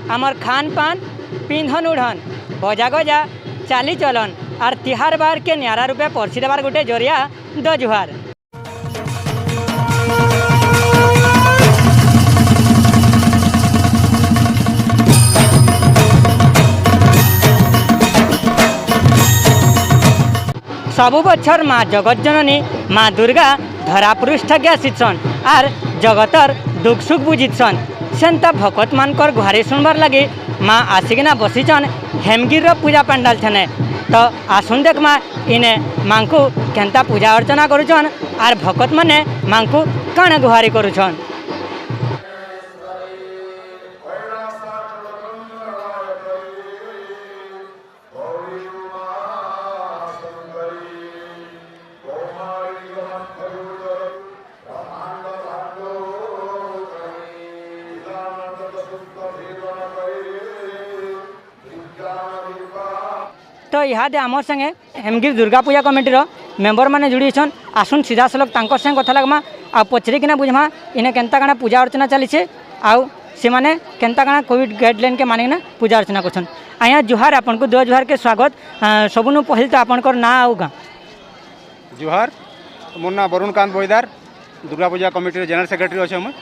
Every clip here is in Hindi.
आमर खान पान पिंधन उड़न बजा गजा चाली चलन और तिहार बार के न्यारा रूपे परसी देवार गोटे जरिया द जुहार। सबु बछर माँ जगत जननी माँ दुर्गा धरापृष्ठ के आसीछन आर जगतर दुख सुख बुझीछन सेंता भकत मानकर गुहारी सुनबार लगे माँ आसिकिना बसीचन हेमगिर पूजा पंडाल थे। तो आसुन देख माँ इने माँ को केंता पूजा अर्चना करुछन आर भकत माने माँ को काण गुहारी करुछन। तो इहादे आमर संगे हेमगिर दुर्गा पूजा कमिटीर मेंबर माने जुड़ी छन आसुन सीधा सलग तांकर संग कथा लगमा आ पचरी किना बुझमा इने केंता काना पूजा अर्चना चली छे आउ से माने केंता काना कोविड गाइडलाइन के मानिना पूजा अर्चना करछन। आया जुहार आपन को 2 जुहार के स्वागत। सबनु पहिल तो आपन कर ना आउ गा जुहार मोर ना वरुणकांत बोईदार Durga Puja committee general secretary अछि हम।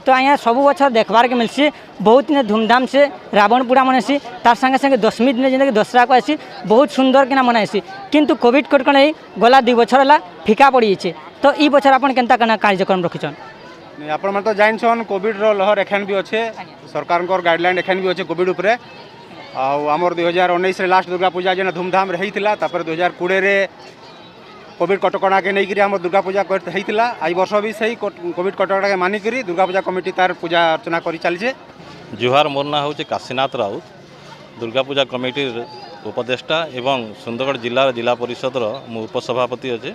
तो आया सबु बछर देखबार के मिलसी बहुत ने धूमधाम से रावण पूरा मनासी तार संगे संगे दशमी दिन जिंदगी दसरा को आसी बहुत सुंदर किना मनासी किंतु कोविड कटकण गला 2 बछर हला फिका पड़ी छे। तो ई बछर आपन केंता कना कार्यक्रम रखिछन आपण मन तो जाइन कोविड रो लहर एखन भी अच्छे सरकार को गाइडलाइन एखन भी अच्छे कोविड उपरे आमर 2019 रे लास्ट दुर्गा पूजा जेना धूमधाम रहीतिला तापर 2020 रे कोविड कटकणा के नहीं आम दुर्गा पूजा करता आई वर्ष भी सही कोविड कटकणा के मानिक दुर्गा पूजा कमिटी तार पूजा अर्चना कर चली। जुहार मोर ना हूँ काशीनाथ राउत दुर्गा पूजा कमिटी उपदेष्टा एवं सुंदरगढ़ जिला परिषद मु उपसभापति अच्छे।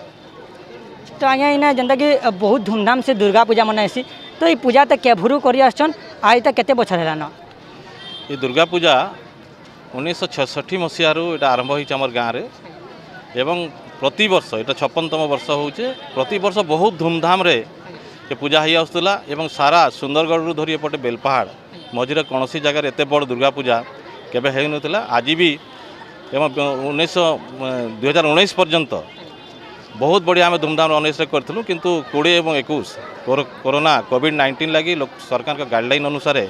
तो आज्ञा इना जेनता कि बहुत धूमधाम से दुर्गा पूजा मनासी तो ये पूजा तो केभुरु करी आछन आज तक केते बछर हेलान। ये दुर्गा पूजा 1966 मसीह आरंभ होइछ हमर गाँव रे एवं प्रति वर्ष ये 56तम वर्ष होचे प्रति वर्ष बहुत धूमधाम रे ये पूजा ही आसुला एवं सारा सुंदरगढ़ रु धरी एपटे बेलपहाड़ मझिरे कौन जगह एत बड़ दुर्गा पूजा केबे हेइ नथिला आज भी एवं 2019 पर्यंत बहुत बढ़िया आम धूमधाम 19 करूँ किंतु 20 एवं 21 कोरोना कोविड-19 लगी सरकार का गाइडलाइन अनुसार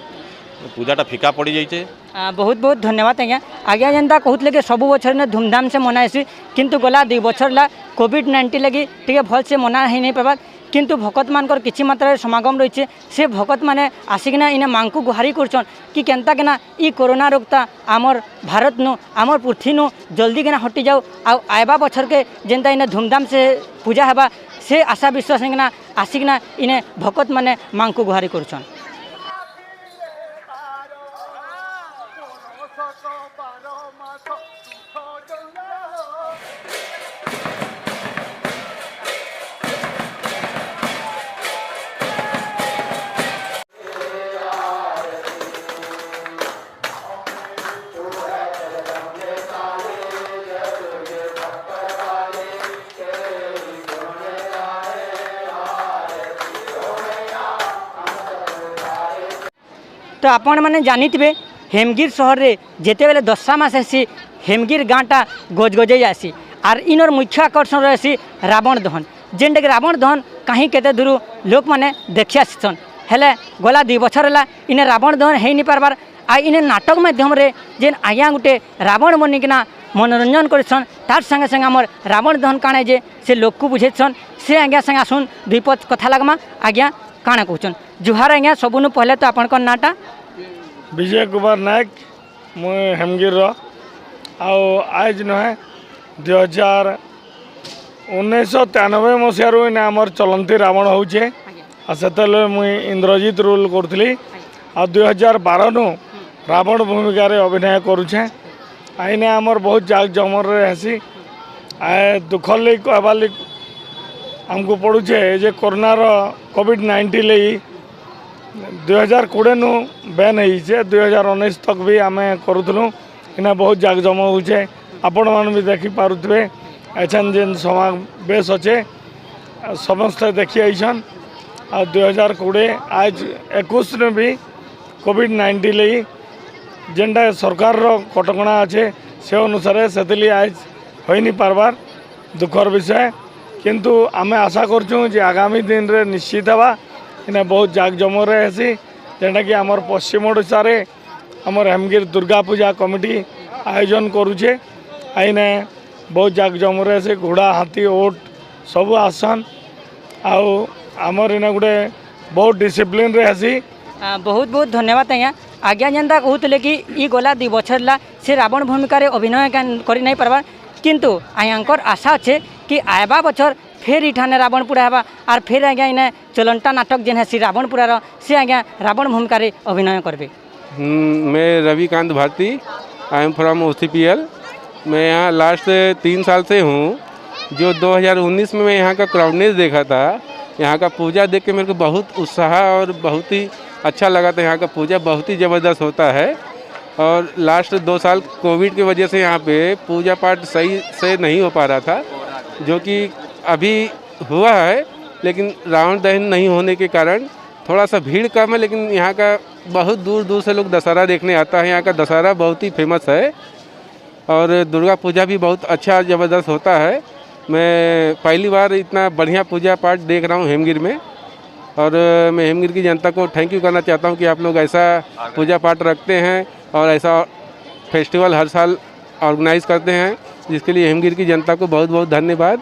पूजाटा फिका पड़ जाइए। बहुत बहुत धन्यवाद आज्ञा। आज्ञा जेनता कहते कि सबू बछर ने धूमधाम से मनासी किंतु गला 2 बछर ला कोविड-19 लगी टे भल से मना ही नहीं पार्बार किंतु भकत मानकर किछि मात्रा समागम रही से भकत माने आसिकिना इने माँ को गुहारी करछन कि केंता केना ई कोरोना रोगता आमर भारत नु आमर पृथ्वी नु जल्दी केना हटि जाओ आयबा बछर के जेनता इने धूमधाम से पूजा हेबा से आशा विश्वास केना आसिकिना इने भकत माने माँ को गुहारी करछन। तो आपण मैंने जानी थे हेमगिर सहर रे जेते बेले दशा मास आसी हेमगिर गाँटा गजगजे आसी आर इनर मुख्य आकर्षण रही रावण दहन जेनटा कि रावण दहन कहीं केते दूर लोक मैंने देखी आसीछन हेले गला 2 बछर है इने रावण दहन हो नहीं पार्बार आ इने नाटक माध्यम रे जेन आज्ञा गोटे रावण बनिकिना मनोरंजन करछन तार संगे संगे आमर रावण दहन काणे जे से लोक को बुझेछन से आज्ञा संगे आसुन 2 पद कथा लगमा आज्ञा काଣା कहछन। जुहार आज्ञा सबुनु पहले तो आपन नाटा विजय कुमार नायक मु हेमगिर आज नहे 1993 मसीह आमर चलती रावण होचे से मुई इंद्रजीत रोल करी आ 2012 नु रावण भूमिका रे अभिनय करुचे आईने आमर बहुत जाक जमर हेसी दुखल कहबार आमको पड़ुचे जे कोरोनार कोविड-19 लगी 2020 नु बैन होइछे 2019 तक भी आम करूँ इना बहुत जाक जम होचे आपण मान भी देखी पारुथबे एछन जेन समावेश अच्छे समस्ते देखी आईछन आ 2020 आज 21 में भी कोविड-19 लगी जेनटा सरकार रो कटकणा अच्छे से अनुसार से आज हो नहीं पार्बार दुखर विषय किंतु आमे आशा करछुं जे आगामी दिन रे निश्चित हवा इने बहुत जाकजमक हेसी जेनटा कि आमर पश्चिम ओडिशा रे आमर हेमगिर दुर्गा पूजा कमिटी आयोजन करुचे आईने बहुत जाकजमक हेसी घोड़ा हाथी ओट सब आसन आउ आमर इने गोटे बहुत डिसिप्लिन रे हेसी। बहुत बहुत धन्यवाद आज्ञा आज्ञा जेनता कहते कि ई गला 2 बछर ला से रावण भूमिका रे अभिनय कर नहीं पार्बार किंतु आयांकर आशा अच्छे कि आयबा बछर फिर इठाने रावण पुरा हेबा और फिर आज्ञा इने चलंटा नाटक जेन है रावण पुरार से आज्ञा रावण भूमिका रे अभिनय करबे। मैं Ravikant Bharati I am from OCPL। मैं यहाँ लास्ट 3 साल से हूँ। जो 2019 में मैं यहाँ का क्राउडनेस देखा था, यहाँ का पूजा देख के मेरे को बहुत उत्साह और बहुत ही अच्छा लगा था। यहाँ का पूजा बहुत ही ज़बरदस्त होता है और लास्ट 2 साल कोविड की वजह से यहाँ पे पूजा पाठ सही से नहीं हो पा रहा था, जो कि अभी हुआ है, लेकिन रावण दहन नहीं होने के कारण थोड़ा सा भीड़ कम है। लेकिन यहाँ का बहुत दूर दूर से लोग दशहरा देखने आता है। यहाँ का दशहरा बहुत ही फेमस है और दुर्गा पूजा भी बहुत अच्छा ज़बरदस्त होता है। मैं पहली बार इतना बढ़िया पूजा पाठ देख रहा हूँ हेमगिर में और मैं हेमगिर की जनता को थैंक यू करना चाहता हूँ कि आप लोग ऐसा पूजा पाठ रखते हैं और ऐसा फेस्टिवल हर साल ऑर्गेनाइज करते हैं, जिसके लिए हेमगिर की जनता को बहुत बहुत धन्यवाद।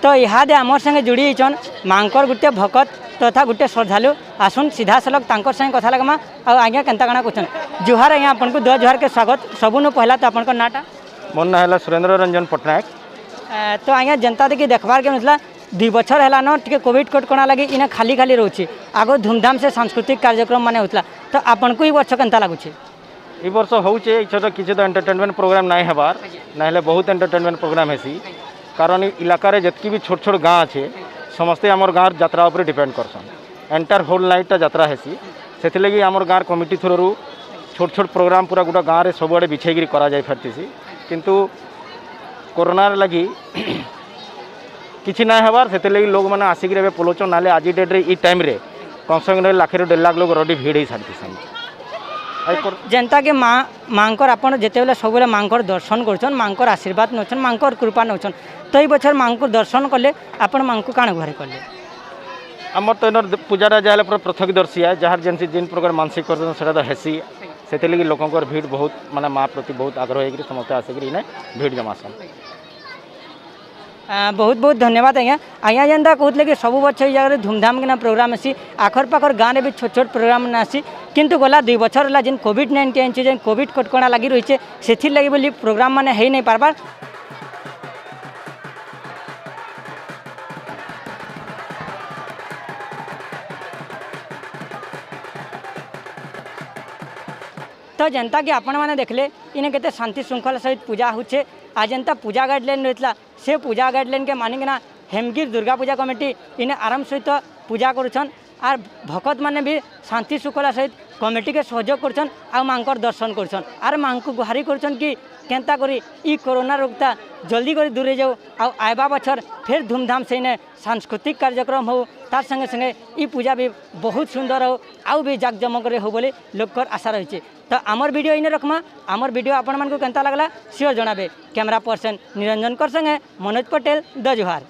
तो इहादे आमर संगे जुड़ी होइछन मांकर गुटे भकत तथा गुटे श्रद्धालु आसुन सीधा सलग तांकर संगे कथा लगमा आ आज्ञा केनता काना क्वेश्चन जुहार आज्ञा आपन को 2 जुहार के स्वागत सबुनु पहला तो आपन को नाटा मोर ना है सुरेंद्र रंजन पटनायक। तो आज्ञा जनता देखी देखबार के मतलब 2 बछर है न टे कोविड कटकणा लगी इने खाली खाली रोचे आगो धूमधाम से सांस्कृतिक कार्यक्रम माने होतला तो आपन को ई वर्ष केनता लागुचे ई वर्ष होचे इछटा किछि तो एंटरटेनमेंट प्रोग्राम नाही हेबार नाहले बहुत एंटरटेनमेंट प्रोग्राम हेसी कारण इलाका रे जतकी भी छोट छोट गाँव अच्छे समस्ते आमर गाँव यात्रा उपर डिपेंड करसन एंटायर होल नाइट यात्रा हेसी से लगी आमर गाँव कमिटी थ्रू छोट छोट प्रोग्राम पूरा गोटा गाँव में सबुआड़े बिछेगी करा जाय फेरतीसी किंतु कोरोना लगी किछि ना हेबार से लगी लोग मैंने आसिक पलोचन ना आज डेट रे ई टाइम रे कम से कम 1 लाख रू 1.5 लाख लोग रेडी भीड़ ही सारी जनता के मांकर आपन जेतेबेले सबले मांकर दर्शन करछन मांकर आशीर्वाद नछन मांकर कृपा नछन तो ई बछर मांकर दर्शन कले आपन मांको काण घरे कले आमर तो इनर पूजा जाए पृथकदर्शी है जहाँ जेनसी जिन प्रकार मानसिक कर सेटा तो हेसी से लगी लोकंर भीड़ बहुत माने माँ प्रति बहुत आग्रह होकर समस्त आसिक इने भीड़ जमासन। बहुत बहुत धन्यवाद आज्ञा आज्ञा जेनता कहते कि सब वर्ष ये जगह धूमधाम के प्रोग्राम आसी आखर पाखर गाँव में भी छोट छोट प्रोग्राम आसी किंतु गला 2 बछर है जेन कोविड-19 जेन कोविड कटकणा लगी रही से लगी बोली प्रोग्राम माने है नहीं पार्बार। तो जनता कि आपण मैंने देखले इने केते शांति श्रृंखला सहित पूजा होचे आज जनता पूजा गाइडलाइन रही से पूजा गाइडलाइन के मानिकिना हेमगिर दुर्गा पूजा कमिटी इने आराम सहित पूजा करुछन आर भकत माने भी शांति श्रृंखला सहित कमिटी के सहयोग करछन आ मांकर दर्शन करछन आर मांको गुहारी करछन कि केनता करी ई कोरोना रोगता जल्दी करी दूरे जाओ आ आयबा बछर फिर धूमधाम से इने सांस्कृतिक कार्यक्रम हो तार संगे संगे ई पूजा भी बहुत सुंदर हो आउ भी जाकजमक हो बोले लोकर आशा रही है। तो आमर वीडियो इने रखमा आमर वीडियो आपण मानको केनता लागला सियोर जणाबे कैमरा पर्सन निरंजन कर संगे मनोज पटेल द जुहार।